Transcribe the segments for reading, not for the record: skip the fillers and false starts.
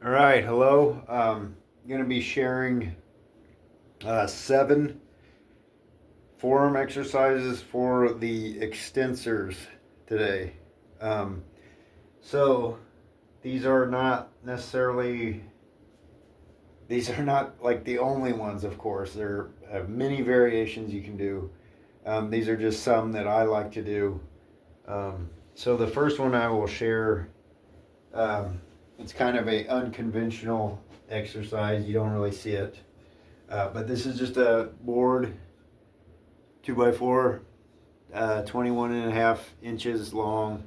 All right, hello. I'm going to be sharing 7 forearm exercises for the extensors today. Um, so these are not necessarily, these are not like the only ones, of course. There are many variations you can do. These are just some that I like to do. So the first one I will share. It's kind of a unconventional exercise. You don't really see it. But this is just a board, 2x4, 21 and a half inches long.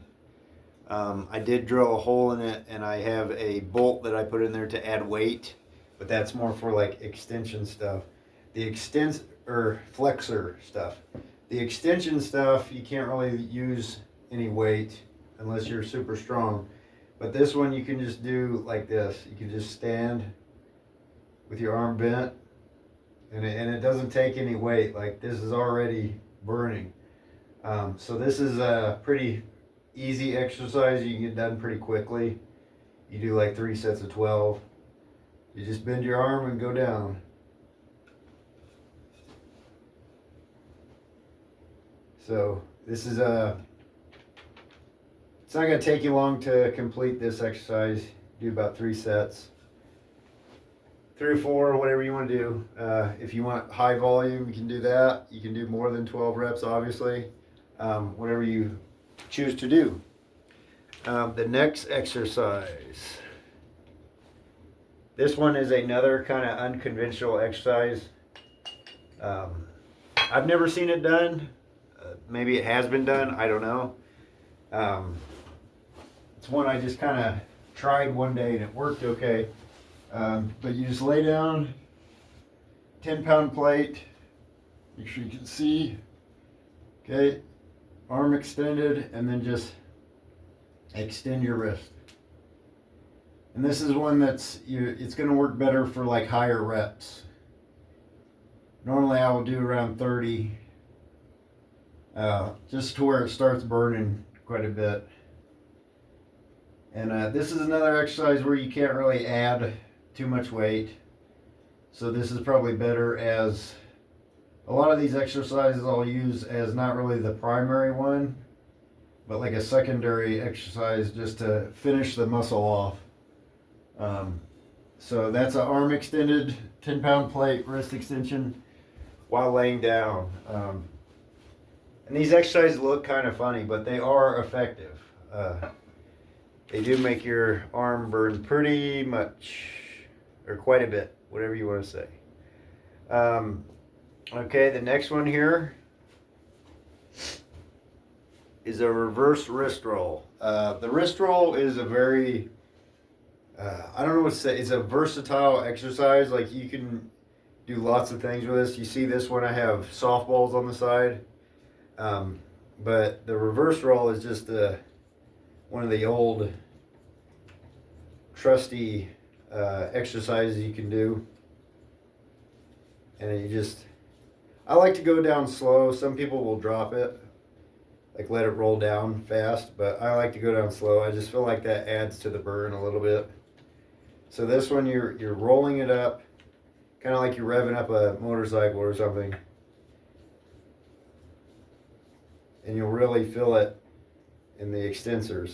I did drill a hole in it, and I have a bolt that I put in there to add weight, but that's more for like extension stuff. Or flexor stuff. The extension stuff, you can't really use any weight unless you're super strong. But this one you can just do like this. You can just stand with your arm bent, and it doesn't take any weight. Like, this is already burning. So this is a pretty easy exercise. You can get done pretty quickly. You do like 3 sets of 12. You just bend your arm and go down. So this is it's not going to take you long to complete this exercise. Do about 3 sets. 3 or 4, whatever you want to do. If you want high volume, you can do that. You can do more than 12 reps, obviously. Whatever you choose to do. The next exercise. This one is another kind of unconventional exercise. I've never seen it done. Maybe it has been done. I don't know. It's one I just kind of tried one day and it worked okay. But you just lay down, 10-pound plate. Make sure you can see. Okay, arm extended, and then just extend your wrist. And this is one it's going to work better for like higher reps. Normally I will do around 30, just to where it starts burning quite a bit. And this is another exercise where you can't really add too much weight. So this is probably better as a lot of these exercises I'll use as not really the primary one, but like a secondary exercise just to finish the muscle off. So that's an arm extended, 10-pound plate, wrist extension while laying down. And these exercises look kind of funny, but they are effective. They do make your arm burn pretty much, or quite a bit, whatever you want to say. Okay, the next one here is a reverse wrist roll. The wrist roll is a very, I don't know what to say, it's a versatile exercise. Like, you can do lots of things with this. You see this one, I have softballs on the side. But the reverse roll is just one of the old trusty exercises you can do. And I like to go down slow. Some people will drop it, like let it roll down fast, but I like to go down slow. I just feel like that adds to the burn a little bit. So this one, you're rolling it up, kind of like you're revving up a motorcycle or something. And you'll really feel it in the extensors.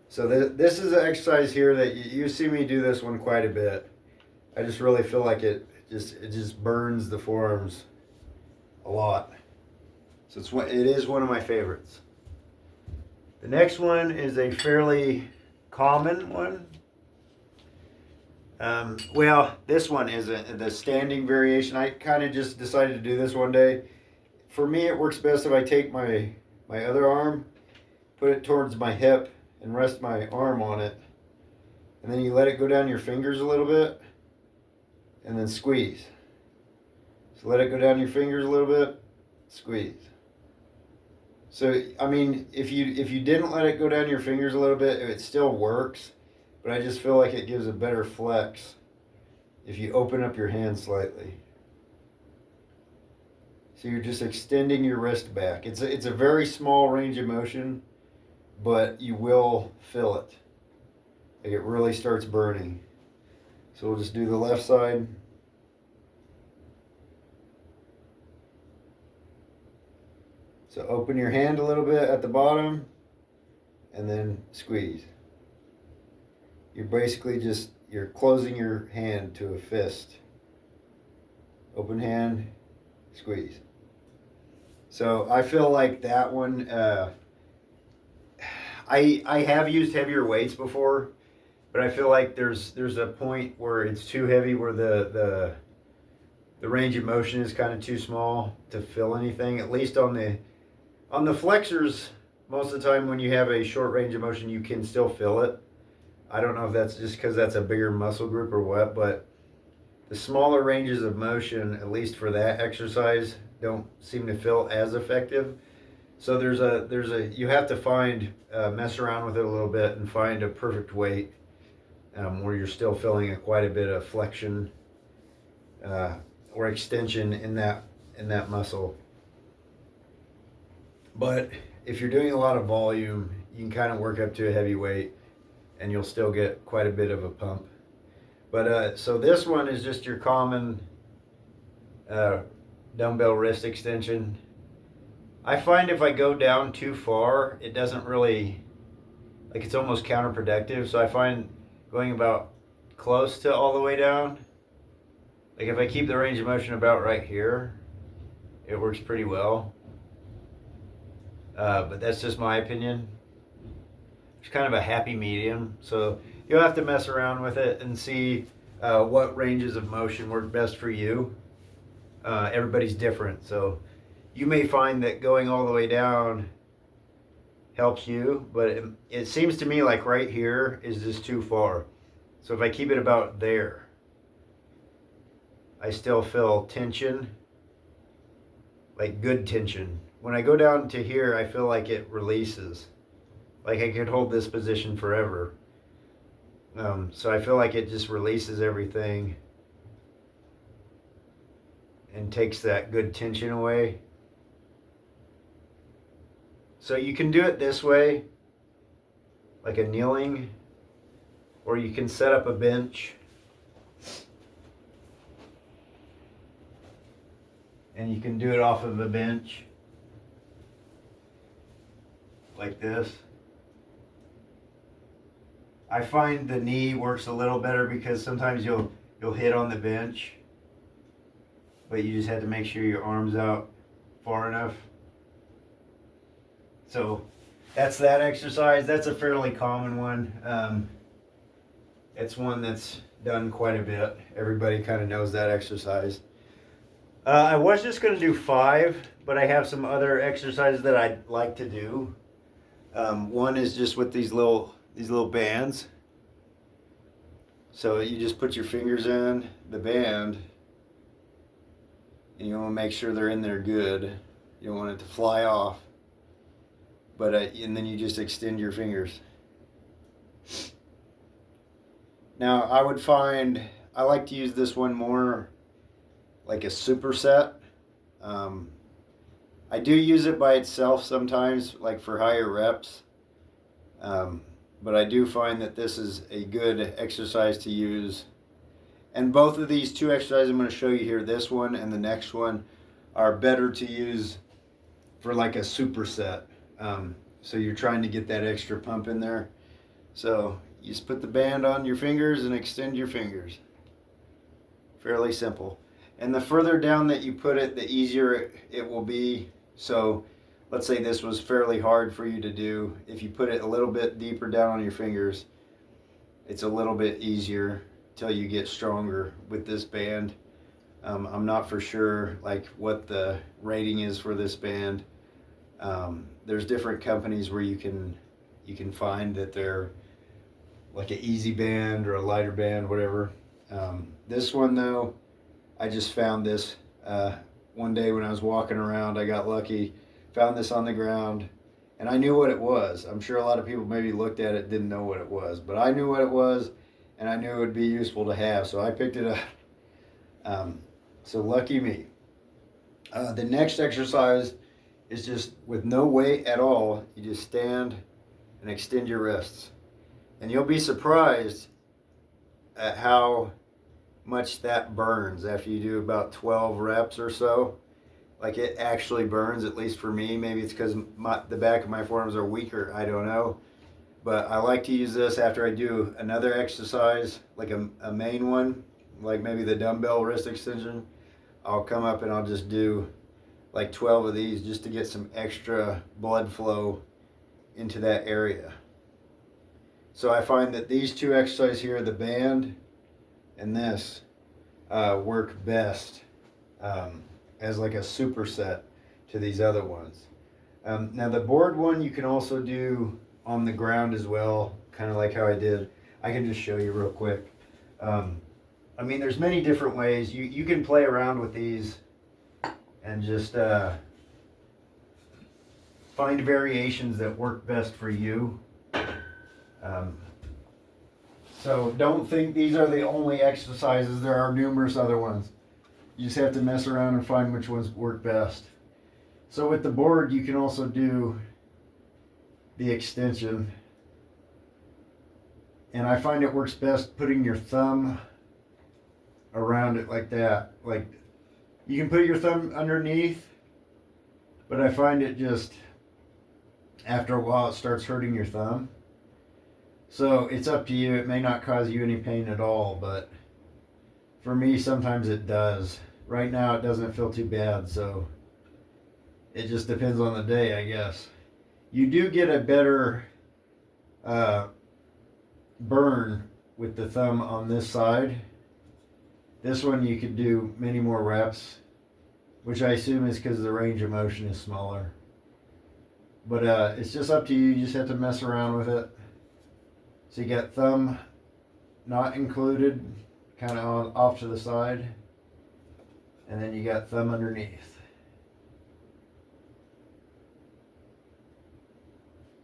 So this is an exercise here that you see me do this one quite a bit. I just really feel like it just burns the forearms a lot. So it is one of my favorites. The next one is a fairly common one. Well, this one is the standing variation. I kind of just decided to do this one day. For me, it works best if I take my other arm, put it towards my hip, and rest my arm on it. And then you let it go down your fingers a little bit, and then squeeze. So let it go down your fingers a little bit, squeeze. So, I mean, if you didn't let it go down your fingers a little bit, it still works. But I just feel like it gives a better flex if you open up your hand slightly. So you're just extending your wrist back. It's a very small range of motion, but you will feel it. Like it really starts burning. So we'll just do the left side. So open your hand a little bit at the bottom and then squeeze. You're basically you're closing your hand to a fist. Open hand, squeeze. So I feel like that one, I have used heavier weights before, but I feel like there's a point where it's too heavy, where the range of motion is kind of too small to feel anything. At least on the flexors, most of the time when you have a short range of motion, you can still feel it. I don't know if that's just because that's a bigger muscle group or what, but the smaller ranges of motion, at least for that exercise, don't seem to feel as effective. So you have to mess around with it a little bit and find a perfect weight where you're still feeling quite a bit of flexion or extension in that muscle. But if you're doing a lot of volume, you can kind of work up to a heavy weight and you'll still get quite a bit of a pump. But so this one is just your common dumbbell wrist extension. I find if I go down too far, it doesn't really, like, it's almost counterproductive. So I find going about close to all the way down, like if I keep the range of motion about right here, it works pretty well. But that's just my opinion. It's kind of a happy medium. So you'll have to mess around with it and see what ranges of motion work best for you. Everybody's different. So you may find that going all the way down helps you, but it seems to me like right here is just too far. So if I keep it about there, I still feel tension, like good tension. When I go down to here, I feel like it releases. Like I could hold this position forever. So I feel like it just releases everything and takes that good tension away. So you can do it this way, like a kneeling, or you can set up a bench and you can do it off of a bench like this. I find the knee works a little better because sometimes you'll hit on the bench, but you just have to make sure your arm's out far enough. So that's that exercise. That's a fairly common one. It's one that's done quite a bit. Everybody kind of knows that exercise. I was just going to do 5, but I have some other exercises that I'd like to do. One is just with these little bands. So you just put your fingers in the band and you want to make sure they're in there good. You don't want it to fly off. But and then you just extend your fingers. Now I like to use this one more like a superset. I do use it by itself sometimes, like for higher reps. But I do find that this is a good exercise to use. And both of these 2 exercises I'm going to show you here, this one and the next one, are better to use for like a superset. So you're trying to get that extra pump in there. So you just put the band on your fingers and extend your fingers. Fairly simple. And the further down that you put it, the easier it will be. So let's say this was fairly hard for you to do. If you put it a little bit deeper down on your fingers, it's a little bit easier till you get stronger with this band. I'm not for sure like what the rating is for this band. There's different companies where you can find that they're like an easy band or a lighter band, whatever. This one though, I just found this one day when I was walking around. I got lucky, found this on the ground, and I knew what it was. I'm sure a lot of people maybe looked at it, didn't know what it was, but I knew what it was, and I knew it would be useful to have, so I picked it up. So lucky me. The next exercise is just with no weight at all. You just stand and extend your wrists. And you'll be surprised at how much that burns after you do about 12 reps or so. Like, it actually burns, at least for me. Maybe it's because the back of my forearms are weaker, I don't know. But I like to use this after I do another exercise, like a main one, like maybe the dumbbell wrist extension. I'll come up and I'll just do like 12 of these just to get some extra blood flow into that area. So I find that these two exercises here, the band and this, work best as like a superset to these other ones. Now the board one you can also do on the ground as well, kind of like how I did. I can just show you real quick. I mean, there's many different ways. You can play around with these and just find variations that work best for you. So don't think these are the only exercises. There are numerous other ones. You just have to mess around and find which ones work best. So with the board, you can also do the extension. And I find it works best putting your thumb around it like that. Like, you can put your thumb underneath, but I find it just, after a while, it starts hurting your thumb. So it's up to you. It may not cause you any pain at all, but for me, sometimes it does. Right now, it doesn't feel too bad, so it just depends on the day, I guess. You do get a better burn with the thumb on this side. This one you could do many more reps, which I assume is because the range of motion is smaller. But it's just up to you. You just have to mess around with it. So you got thumb not included, kind of off to the side, and then you got thumb underneath.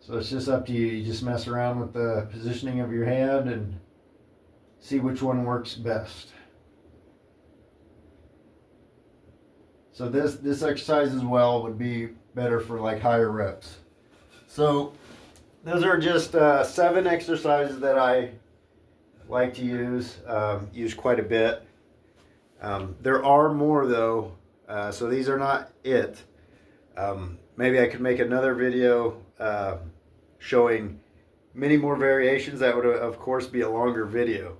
So it's just up to you. You just mess around with the positioning of your hand and see which one works best. So this exercise as well would be better for like higher reps. So those are just 7 exercises that I like to use quite a bit. There are more though, so these are not it. Maybe I could make another video showing many more variations. That would of course be a longer video.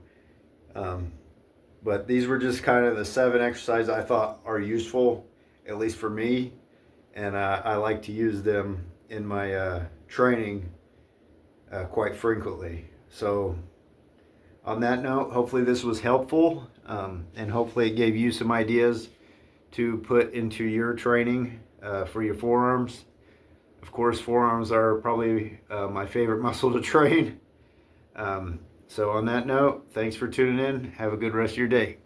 But these were just kind of the 7 exercises I thought are useful, at least for me. And I like to use them in my training quite frequently. So on that note, hopefully this was helpful, and hopefully it gave you some ideas to put into your training for your forearms. Of course, forearms are probably my favorite muscle to train. So on that note, thanks for tuning in. Have a good rest of your day.